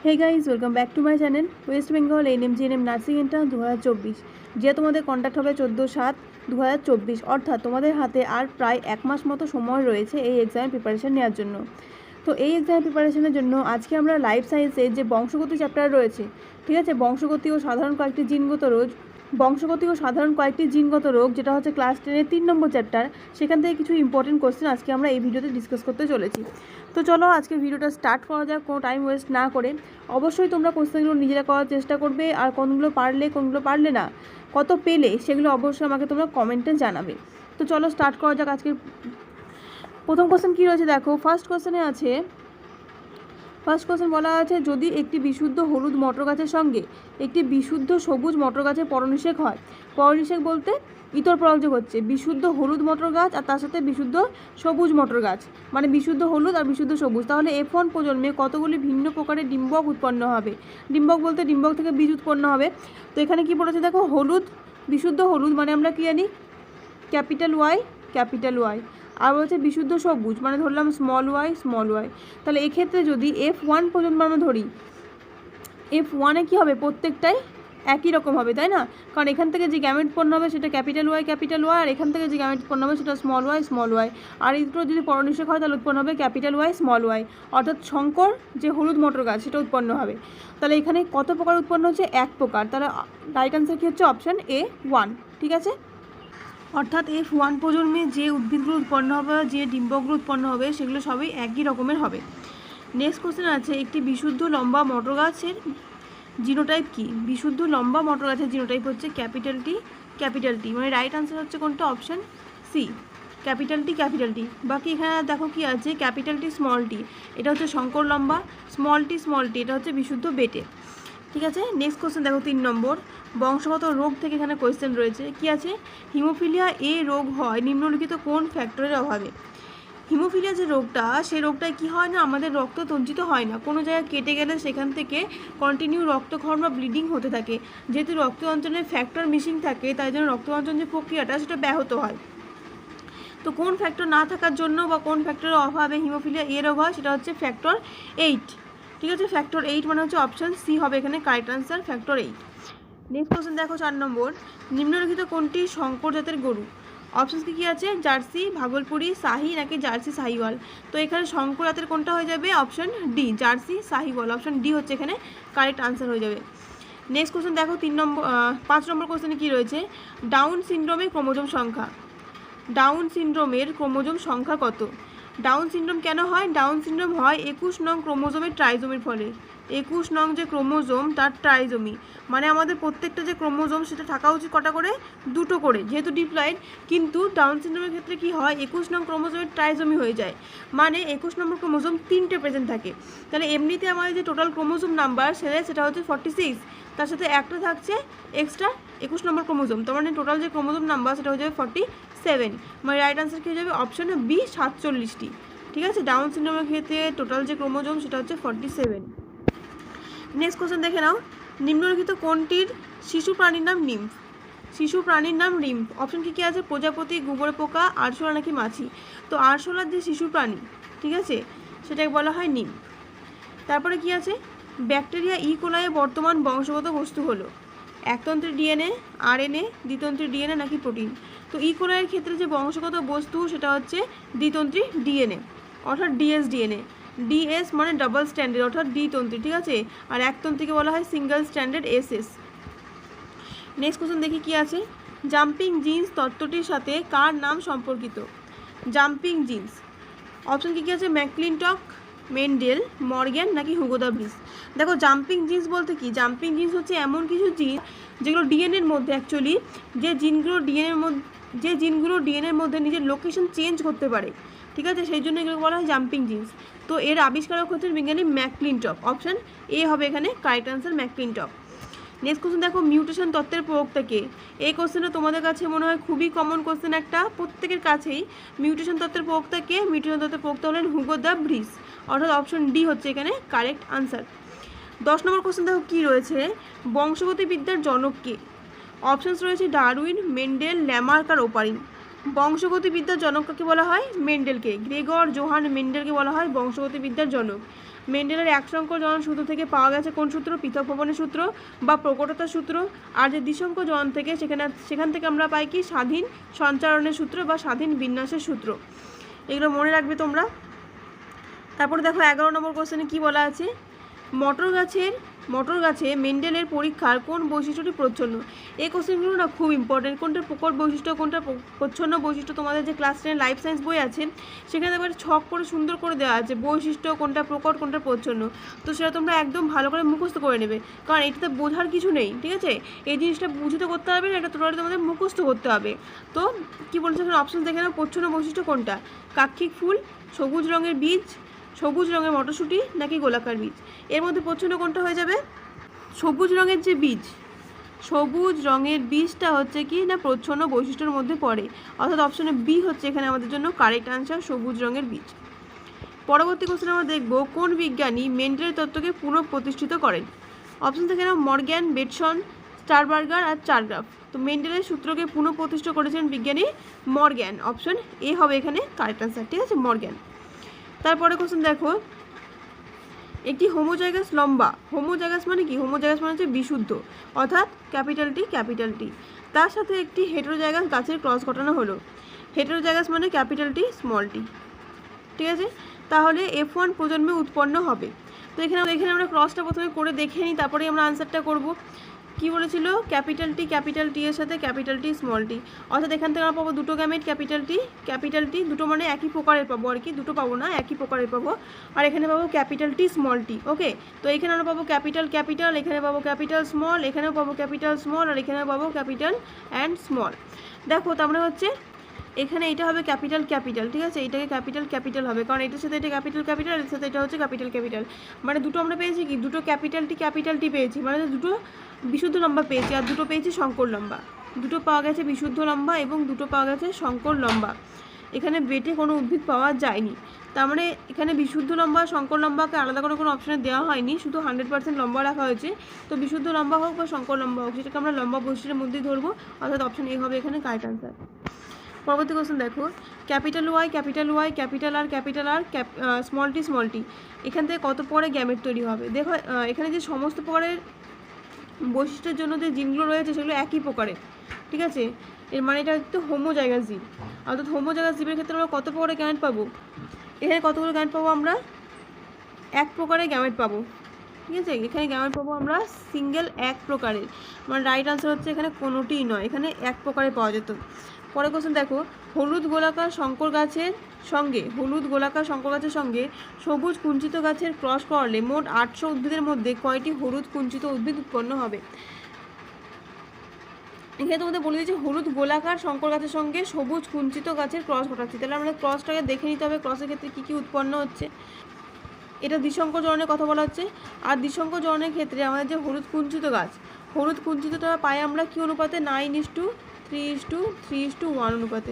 Hey guys, welcome back to my channel West Bengal NMGNM nursing intern 2024, যে তোমাদের contact হবে 14/7/2024। অর্থাৎ তোমাদের হাতে আর প্রায় 1 মাস মতো সময় রয়েছে এই এক্সামের প্রিপারেশান নেওয়ার জন্য। তো এই এক্সামের প্রিপারেশানের জন্য আজকে আমরা লাইফ সায়েন্সের যে বংশগতি চ্যাপ্টার রয়েছে, ঠিক আছে, বংশগতি ও সাধারণ কয়েকটি জিনগত রোগ যেটা হচ্ছে ক্লাস 10-এর 3 নম্বর চ্যাপ্টার, সেখান থেকে কিছু ইম্পর্টেন্ট কোশ্চেন আজকে আমরা এই ভিডিওতে ডিসকাস করতে চলেছি। তো চলো আজকে ভিডিওটা স্টার্ট করা যাক কোনো টাইম ওয়েস্ট না করে। অবশ্যই তোমরা কোশ্চেনগুলো নিজেরা করার চেষ্টা করবে, আর কোনগুলো পারলে না, কত পেলে সেগুলো অবশ্যই আমাকে তোমরা কমেন্টে জানাবে। তো চলো স্টার্ট করা যাক। আজকের প্রথম কোশ্চেন কী রয়েছে দেখো। ফার্স্ট কোশ্চেন বলা আছে, যদি একটি বিশুদ্ধ হলুদ মটর গাছের সঙ্গে একটি বিশুদ্ধ সবুজ মটর গাছের পরনিষেক হয়। পরনিষেক বলতে ইতর পরাগযোগ হচ্ছে বিশুদ্ধ হলুদ মটর গাছ আর তার সাথে বিশুদ্ধ সবুজ মটর গাছ, মানে বিশুদ্ধ হলুদ আর বিশুদ্ধ সবুজ, তাহলে F1 প্রজন্মে কতগুলি ভিন্ন প্রকারের ডিম্বক উৎপন্ন হবে। ডিম্বক বলতে ডিম্বক থেকে বীজ উৎপন্ন হবে। তো এখানে কি বলেছে দেখো, হলুদ, বিশুদ্ধ হলুদ মানে আমরা কি জানি, ক্যাপিটাল ওয়াই, আর বলছে বিশুদ্ধ সবুজ মানে ধরলাম স্মল ওয়াই। তাহলে এক্ষেত্রে যদি F1 প্রজন্ম আমরা ধরি, F1-এ কী হবে, প্রত্যেকটাই একই রকম হবে, তাই না? কারণ এখান থেকে যে গ্যামেট উৎপন্ন হবে সেটা ক্যাপিটাল ওয়াই, আর এখান থেকে যে গ্যামেট উৎপন্ন হবে সেটা স্মল ওয়াই। আর এই দুটো যদি পরনিষেক হয় তাহলে উৎপন্ন হবে ক্যাপিটাল ওয়াই, স্মল ওয়াই, অর্থাৎ শঙ্কর যে হলুদ মটর গাছ সেটা উৎপন্ন হবে। তাহলে এখানে কত প্রকার উৎপন্ন হচ্ছে, 1 প্রকার। তাহলে রাইট আনসার কী হচ্ছে, অপশান A1, ঠিক আছে। অর্থাৎ F1 প্রজন্মে যে উদ্ভিদগুলো উৎপন্ন হবে, যে ডিম্বকগুলো উৎপন্ন হবে সেগুলো সবই একই রকমের হবে। নেক্সট কোশ্চেন আছে, একটি বিশুদ্ধ লম্বা মটর গাছের জিনোটাইপ কি? বিশুদ্ধ লম্বা মটর গাছের জিনোটাইপ হচ্ছে ক্যাপিটাল টি, মানে রাইট আনসার হচ্ছে কোনটা, অপশান সি, ক্যাপিটাল টি। বাকি এখানে দেখো কি আছে, ক্যাপিটাল টি, স্মল টি, এটা হচ্ছে শঙ্কর লম্বা, স্মল টি এটা হচ্ছে বিশুদ্ধ বেটে, ঠিক আছে। নেক্সট কোশ্চেন দেখো 3 নম্বর, বংশগত রোগ থেকে এখানে কোয়েশ্চেন রয়েছে। কি আছে, হিমোফিলিয়া এ রোগ হয় নিম্নলিখিত কোন ফ্যাক্টরের অভাবে। হিমোফিলিয়া যে রোগটা, সেই রোগটায় কী হয় না, আমাদের রক্ত সঞ্চিত হয় না, কোনো জায়গায় কেটে গেলে সেখান থেকে কন্টিনিউ রক্তক্ষরণ বা ব্লিডিং হতে থাকে। যেহেতু রক্ত অঞ্চলের ফ্যাক্টর মিসিং থাকে, তাই জন্য রক্ত অঞ্চল যে প্রক্রিয়াটা সেটা ব্যাহত হয়। তো কোন ফ্যাক্টর না থাকার জন্য বা কোন ফ্যাক্টরের অভাবে হিমোফিলিয়া এ রোগ হয়, সেটা হচ্ছে ফ্যাক্টর 8, ঠিক আছে। ফ্যাক্টর 8 মানে হচ্ছে অপশান সি হবে এখানে correct answer, factor 8। Next question দেখো 4 নম্বর, নিম্নলিখিত কোনটি শঙ্কর জাতের গরু। অপশানস কী আছে, জার্সি, ভাগলপুরি, শাহি নাকি জার্সি শাহিওয়াল। তো এখানে শঙ্কর জাতের কোনটা হয়ে যাবে, option D, jersey Sahiwal, option D হচ্ছে এখানে কারেক্ট আনসার হয়ে যাবে। নেক্সট কোশ্চেন দেখো 5 নম্বর কোশ্চেনে কী রয়েছে, ডাউন সিনড্রোমের ক্রোমোজোম সংখ্যা কত। ডাউন সিনড্রোম কেন হয়, ডাউন সিনড্রোম হয় 21 নং ক্রোমোজোমের ট্রাইজোমির ফলে। 21 নং যে ক্রোমোজোম তার ট্রাইজোমি, মানে আমাদের প্রত্যেকটা যে ক্রোমোজোম সেটা থাকা উচিত কটা করে, 2টো করে, যেহেতু ডিপ্লয়েড। কিন্তু ডাউন সিনড্রোমের ক্ষেত্রে কি হয়, 21 নং ক্রোমোজোমের ট্রাইজোমি হয়ে যায়, মানে 21 নম্বর ক্রোমোজোম 3টে প্রেজেন্ট থাকে। তাহলে এমনিতে আমাদের যে টোটাল ক্রোমোজোম নাম্বার সেটা হচ্ছে 46, তার সাথে একটা থাকছে এক্সট্রা 21 নম্বর ক্রোমোজোম, তার মানে টোটাল যে ক্রোমোজোম নাম্বার সেটা হয়ে যাবে 47, মানে রাইট আনসার কী হয়ে যাবে, অপশান বি, 47টি, ঠিক আছে। ডাউন সিনড্রোমের ক্ষেত্রে টোটাল যে ক্রোমোজোম সেটা হচ্ছে 47। নেক্সট কোশ্চেন দেখে নাও, নিম্নলিখিত কোনটির শিশু প্রাণীর নাম রিম্ফ। অপশান কী আছে, প্রজাপতি, গোবর পোকা, আরশোলা নাকি মাছি। তো আরশোলার যে শিশু প্রাণী, ঠিক আছে, সেটাকে বলা হয় নিম্ফ। তারপরে কি আছে, ব্যাকটেরিয়া ইকোলাইয়ের বর্তমান বংশগত বস্তু হলো একতন্ত্রী ডিএনএ, RNA, দ্বিতন্ত্রী ডিএনএ নাকি প্রোটিন। তো ইকোলাইয়ের ক্ষেত্রে যে বংশগত বস্তু সেটা হচ্ছে দ্বিতন্ত্রী ডিএনএ, অর্থাৎ ডিএসডিএনএ। ডিএস মানে ডাবল স্ট্যান্ডার্ড, অর্থাৎ দ্বিতন্ত্রী, ঠিক আছে, আর একতন্ত্রীকে বলা হয় single standard, SS। Next question দেখি কি আছে, জাম্পিং জিন্স তত্ত্বটির সাথে কার নাম সম্পর্কিত। জাম্পিং জিন্স, অপশান কী আছে, ম্যাকক্লিনটক, মেন্ডেল, মর্গ্যান নাকি হুগো দ্য ব্রিজ। দেখো জাম্পিং জিন্স বলতে কি, জাম্পিং জিন্স হচ্ছে এমন কিছু জিন যেগুলো ডিএনএর মধ্যে অ্যাকচুয়ালি যে জিনগুলো ডিএনএর মধ্যে নিজের লোকেশন চেঞ্জ করতে পারে, ঠিক আছে, সেই জন্য এগুলো বলা হয় জাম্পিং জিন্স। তো এর আবিষ্কারক হচ্ছেন বিজ্ঞানী ম্যাকক্লিনটক, অপশান এ হবে এখানে কারেক্ট আনসার, ম্যাকক্লিনটক। নেক্সট কোশ্চেন দেখো, মিউটেশন তত্ত্বের প্রয়োগটা কে। এই কোশ্চেনটা তোমাদের কাছে মনে হয় খুবই কমন কোশ্চেন একটা, প্রত্যেকের কাছেই। মিউটেশন তত্ত্বের প্রয়োগটা কে, মিউটেশন তত্ত্বের প্রয়োগটা হলেন হুগো দ্য ব্রিজ, অর্থাৎ অপশন ডি হচ্ছে এখানে কারেক্ট আনসার। 10 নম্বর কোশ্চেন দেখো কী রয়েছে, বংশগতিবিদ্যার জনক কে। অপশানস রয়েছে ডারউইন, মেন্ডেল, ল্যামার্ক আর ওপারিন। বংশগতিবিদ্যার জনক কাকে বলা হয়, মেন্ডেলকে, গ্রেগর জোহান মেন্ডেলকে বলা হয় বংশগতিবিদ্যার জনক। মেন্ডেলের এক সংকর জনন সূত্র থেকে পাওয়া গেছে কোন সূত্র? পৃথক ভবনের সূত্র বা প্রকটতার সূত্র। আর যে দ্বিসংকর জনন থেকে সেখান থেকে আমরা পাই কি? স্বাধীন সঞ্চারণের সূত্র বা স্বাধীন বিন্যাসের সূত্র। এগুলো মনে রাখবে তোমরা। তারপরে দেখো 11 নম্বর কোশ্চেনে কি বলা আছে, মটর গাছে মেন্ডেলের পরীক্ষার কোন বৈশিষ্ট্যটি প্রচ্ছন্ন। এই কোশ্চেনগুলো না খুব ইম্পর্টেন্ট। কোনটা প্রকট বৈশিষ্ট্য, কোনটা প্রচ্ছন্ন বৈশিষ্ট্য, তোমাদের যে ক্লাস 10 লাইফ সায়েন্স বই আছে সেখানে এবার ছক করে সুন্দর করে দেওয়া আছে বৈশিষ্ট্য কোনটা প্রকট কোনটা প্রচ্ছন্ন। তো সেটা তোমরা একদম ভালো করে মুখস্থ করে নেবে, কারণ এটাতে বোঝার কিছু নেই, ঠিক আছে? এই জিনিসটা বুঝতে করতে হবে না, এটা তোমাদের মুখস্থ করতে হবে। তো কি বলছে এখানে অপশন দেখে নাও, প্রচ্ছন্ন বৈশিষ্ট্য কোনটা? কাক্ষিক ফুল, সবুজ রঙের বীজ, সবুজ রঙের মটরশুঁটি নাকি গোলাকার বীজ? এর মধ্যে প্রচ্ছন্ন কোনটা হয়ে যাবে? সবুজ রঙের যে বীজ, সবুজ রঙের বীজটা হচ্ছে কি না প্রচ্ছন্ন বৈশিষ্ট্যের মধ্যে পড়ে, অর্থাৎ অপশনে বি হচ্ছে এখানে আমাদের জন্য কারেক্ট আনসার, সবুজ রঙের বীজ। পরবর্তী কোশ্চেন আমরা দেখব, কোন বিজ্ঞানী মেন্ডেলের তত্ত্বকে পুনঃপ্রতিষ্ঠিত করেন? অপশন থেকে নাও মর্গ্যান, বেটসন, স্টারবার্গার আর চারগ্রাফ। তো মেন্ডেলের সূত্রকে পুনঃপ্রতিষ্ঠিত করেছেন বিজ্ঞানী মর্গ্যান, অপশন এ হবে এখানে কারেক্ট আনসার, ঠিক আছে? মর্গ্যান। তারপরে কোশ্চেন দেখো, একটি হোমোজাইগাস লম্বা, হোমোজাইগাস মানে কি? হোমোজাইগাস মানে হচ্ছে বিশুদ্ধ, অর্থাৎ ক্যাপিটাল টি, তার সাথে একটি হেটেরোজাইগাস গাছের ক্রস ঘটানো হলো। হেটেরোজাইগাস মানে ক্যাপিটাল টি স্মল টি, ঠিক আছে? তাহলে F1 প্রজন্মে উৎপন্ন হবে। তো এখানে আমরা ক্রসটা প্রথমে করে দেখে নিই, তারপরে আমরা আনসারটা করব। কি বলেছিল? ক্যাপিটাল টি এর সাথে ক্যাপিটাল টি স্মল টি, অর্থাৎ এখান থেকে আমরা পাবো দুটো গ্যামেট ক্যাপিটাল টি দুটো মানে একই প্রকারের পাবো আর কি, দুটো পাবো না, একই প্রকারের পাবো। আর এখানে পাবো ক্যাপিটাল টি স্মল টি, ওকে? তো এখানে আমরা পাবো ক্যাপিটাল, এখানে পাবো ক্যাপিটাল স্মল, এখানেও পাবো ক্যাপিটাল স্মল, আর এখানেও পাবো ক্যাপিটাল অ্যান্ড স্মল। দেখো তারপরে হচ্ছে এখানে এটা হবে ক্যাপিটাল, ঠিক আছে? এটাকে ক্যাপিটাল হবে, কারণ এটার সাথে এটা ক্যাপিটাল, এর সাথে এটা হচ্ছে ক্যাপিটাল। মানে দুটো আমরা পেয়েছি কি? দুটো ক্যাপিটাল টি পেয়েছি, মানে দুটো বিশুদ্ধ লম্বা পেয়েছি, আর দুটো পেয়েছি সংকর লম্বা। দুটো পাওয়া গেছে বিশুদ্ধ লম্বা এবং দুটো পাওয়া গেছে সংকর লম্বা। এখানে বেটে কোনো উদ্ভিদ পাওয়া যায়নি, তার মানে এখানে বিশুদ্ধ লম্বা সংকর লম্বাকে আলাদা করে কোনো অপশানে দেওয়া হয়নি, শুধু 100% লম্বা রাখা হয়েছে। তো বিশুদ্ধ লম্বা হোক বা সংকর লম্বা হোক, সেটাকে আমরা লম্বা বৈশিষ্ট্যের মধ্যেই ধরবো, অর্থাৎ অপশান এ হবে এখানে কারেক্ট আনসার। পরবর্তী কোশ্চেন দেখো, ক্যাপিটাল ওয়াই, ক্যাপিটাল আর স্মল টি এখান থেকে কত পরে গ্যামেট তৈরি হবে? দেখো এখানে যে সমস্ত প্রকারের বৈশিষ্ট্যের জন্য যে জিনগুলো রয়েছে সেগুলো একই প্রকারের, ঠিক আছে? এর মানে এটা হচ্ছে হোমোজাইগাস জীব, অর্থাৎ হোমোজাইগাস জীবের ক্ষেত্রে আমরা কত প্রকারের গ্যামেট পাবো? এখানে কতগুলো গ্যামেট পাবো আমরা? এক প্রকারের গ্যামেট পাবো, ঠিক আছে? এখানে গ্যামেট পাবো আমরা সিঙ্গেল এক প্রকারের, মানে রাইট আনসার হচ্ছে এখানে কোনোটিই নয়, এখানে এক প্রকারে পাওয়া যেত। পরে কোশ্চেন দেখো, হলুদ গোলাকার শঙ্কর গাছের সঙ্গে সবুজ কুঞ্চিত গাছের ক্রস করলে মোট 800 উদ্ভিদের মধ্যে কয়টি হলুদ কুঞ্চিত উদ্ভিদ উৎপন্ন হবে? এখানে তোমাদের বলে দিয়েছে হলুদ গোলাকার শঙ্কর গাছের সঙ্গে সবুজ কুঞ্চিত গাছের ক্রস ঘটাচ্ছি, তাহলে আমাদের ক্রসটাকে দেখে নিতে হবে, ক্রসের ক্ষেত্রে কী কী উৎপন্ন হচ্ছে। এটা দ্বিসংকর জননের কথা বলা হচ্ছে, আর দ্বিসংকর জননের ক্ষেত্রে আমাদের যে হলুদ কুঞ্চিতটা পাই আমরা কী অনুপাতে? 9:3:3:1 অনুপাতে,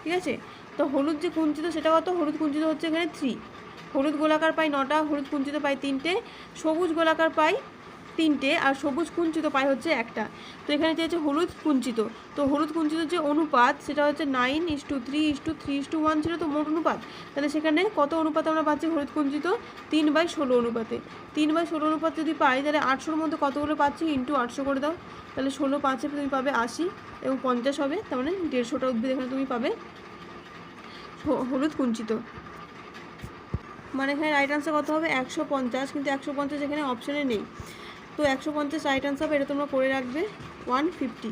ঠিক আছে? তো হলুদ যে কুঞ্চিত সেটা কত? হলুদ কুঞ্চিত হচ্ছে এখানে 3, হলুদ গোলাকার পাই 9টা, হলুদ কুঞ্চিত পাই 3টে, সবুজ গোলাকার পাই 3টে, আর সবুজ কুঞ্চিত পাই হচ্ছে 1টা। তো এখানে চেয়েছে হলুদ কুঞ্চিত, তো হলুদ কুঞ্চিত যে অনুপাত সেটা হচ্ছে 9:3:3:1 ছিল তো মোট অনুপাত, তাহলে সেখানে কত অনুপাত আমরা পাচ্ছি? হলুদ কুঞ্চিত 3/16 অনুপাতে। 3/16 অনুপাত যদি পাই তাহলে 800-র মধ্যে কতগুলো পাচ্ছি? ইন্টু 800 করে দাও, তাহলে 16×5 তুমি পাবে 80 এবং 50 হবে, তার মানে 150টা উদ্ভিদ এখানে তুমি পাবে হলুদ কুঞ্চিত। মানে এখানে রাইট আনসার কত হবে? 150, কিন্তু 150 এখানে অপশানে নেই, তো 150 রাইট আনসার হবে, এটা তোমরা করে রাখবে 150।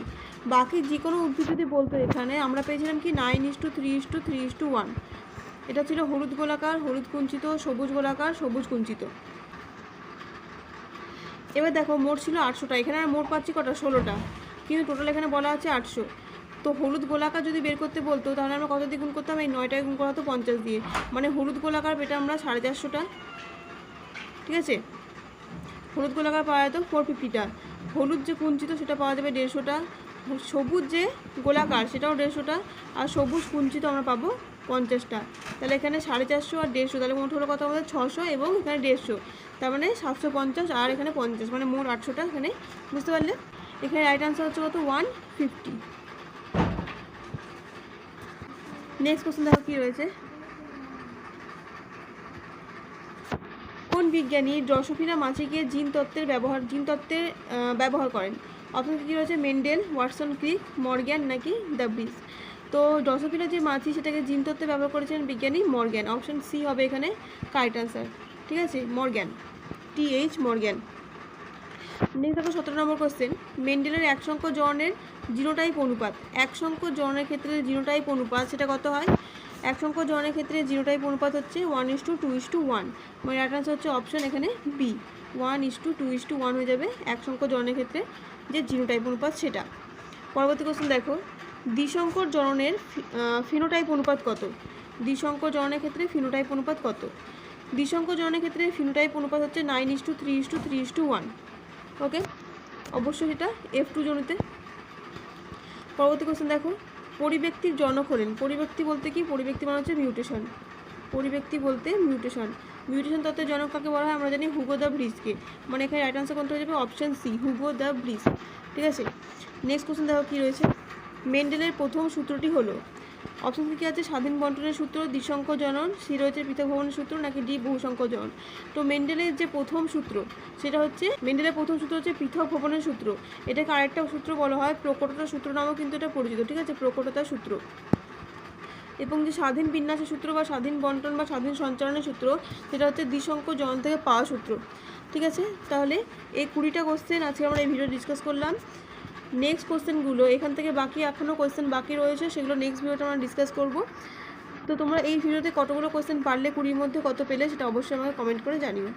বাকি যে কোনো উদ্ভিদ যদি বলতো এখানে আমরা পেয়েছিলাম কি 9:3:3:1, এটা ছিল হলুদ গোলাকার, হলুদ কুঞ্চিত, সবুজ গোলাকার, সবুজ কুঞ্চিত। এবার দেখো মোট ছিল 800টা, এখানে আর মোট পাচ্ছি কটা? 16টা, কিন্তু টোটাল এখানে বলা আছে 800। তো হলুদ গোলাকার যদি বের করতে বলতো তাহলে আমরা কত দিয়ে গুণ করতাম? এই 9টায় গুণ করা হতো 50 দিয়ে, মানে হলুদ গোলাকার পেটা আমরা 450টা, ঠিক আছে? হলুদ গোলাকার পাওয়া যেত 450টা, হলুদ যে কুঞ্চিত সেটা পাওয়া যাবে 150টা, সবুজ যে গোলাকার সেটাও 150টা, আর সবুজ কুঞ্চিত আমরা পাবো 50টা। তাহলে এখানে 450 আর 150, তাহলে মোট হলো কত আমাদের? 600 এবং এখানে 150, তার মানে 750 আর এখানে 50, মানে মোট 800টা এখানে, বুঝতে পারলে? এখানে রাইট আনসার হচ্ছে কত? 150। নেক্সট কোশ্চেন দেখো কী রয়েছে, কোন বিজ্ঞানী ড্রসোফিলা মাছিকে জিন তত্ত্বের ব্যবহার করেন? অপশন কী রয়েছে? মেন্ডেল, ওয়াটসন ক্রিক, মর্গ্যান নাকি দ্য ব্রিজ। তো ড্রসোফিলা যে মাছি সেটাকে জিন তত্ত্বে ব্যবহার করেছেন বিজ্ঞানী মর্গ্যান। অপশন সি হবে এখানে কারেক্ট অ্যান্সার। ঠিক আছে, মর্গ্যান, TH মর্গ্যান। নেক্সট দেখো 17 নম্বর কোশ্চেন। মেন্ডেলের এক সংখ্যক জননের জিনোটাইপ অনুপাত, এক সংখ্যক জননের ক্ষেত্রে জিনোটাইপ অনুপাত সেটা কত হয়? এক সংখ্যক জননের ক্ষেত্রে জিনোটাইপ অনুপাত হচ্ছে 1:2:1। মানে রাইট আনসার হচ্ছে অপশন এখানে বি, 1:2:1 হয়ে যাবে এক সংখ্যক জননের ক্ষেত্রে যে জিনোটাইপ অনুপাত সেটা। পরবর্তী কোশ্চেন দেখো, দ্বিসংকর জননের ফিনোটাইপ অনুপাত কত? দ্বিসংকর জননের ক্ষেত্রে ফিনোটাইপ অনুপাত কত? দ্বিসংকর জননের ক্ষেত্রে ফিনোটাইপ অনুপাত হচ্ছে 9:3:3:1। ওকে, অবশ্যই এটা F2 জনিতে। পরবর্তী কোশ্চেন দেখো, পরিব্যক্তির জনক হলেন। পরিব্যক্তি বলতে কি? পরিব্যক্তি মানে হচ্ছে মিউটেশন। পরিব্যক্তি বলতে মিউটেশন। মিউটেশন তত্ত্বের জনক কাকে বলা হয়? আমরা জানি হুগো দ্য ব্রিজকে। মানে এখানে রাইট আনসার কোনটা হয়ে যাবে? Option C, Hugo the bridge. ঠিক আছে, নেক্সট কোশ্চেন দেখো কী রয়েছে। মেন্ডেলের প্রথম সূত্রটি হলো, অপশন কী আছে? স্বাধীন বন্টনের সূত্র, দ্বিসংখ্য জনন, সি রয়েছে পৃথক ভ্রমণের সূত্র নাকি ডি বহুসংখ্য জনন। তো মেন্ডেলের যে প্রথম সূত্র সেটা হচ্ছে, মেন্ডেলের প্রথম সূত্র হচ্ছে পৃথক ভ্রমণের সূত্র। এটাকে আরেকটা সূত্র বলা হয় প্রকটতা সূত্র নামেও কিন্তু এটা পরিচিত। ঠিক আছে, প্রকটতা সূত্র। এবং যে স্বাধীন বিন্যাসের সূত্র বা স্বাধীন বন্টন বা স্বাধীন সঞ্চালনের সূত্র সেটা হচ্ছে দ্বিসংখ্য জনন থেকে পাওয়া সূত্র। ঠিক আছে, তাহলে এই 20টা কোশ্চেন আজকে আমরা এই ভিডিও ডিসকাস করলাম। নেক্সট কোশ্চেনগুলো এখান থেকে বাকি এখনও কোশ্চেন বাকি রয়েছে, সেগুলো নেক্সট ভিডিওতে আমরা ডিসকাস করব। তো তোমরা এই ভিডিওতে কতগুলো কোশ্চেন পারলে, 20-র মধ্যে কত পেলে সেটা অবশ্যই আমাকে কমেন্ট করে জানিও।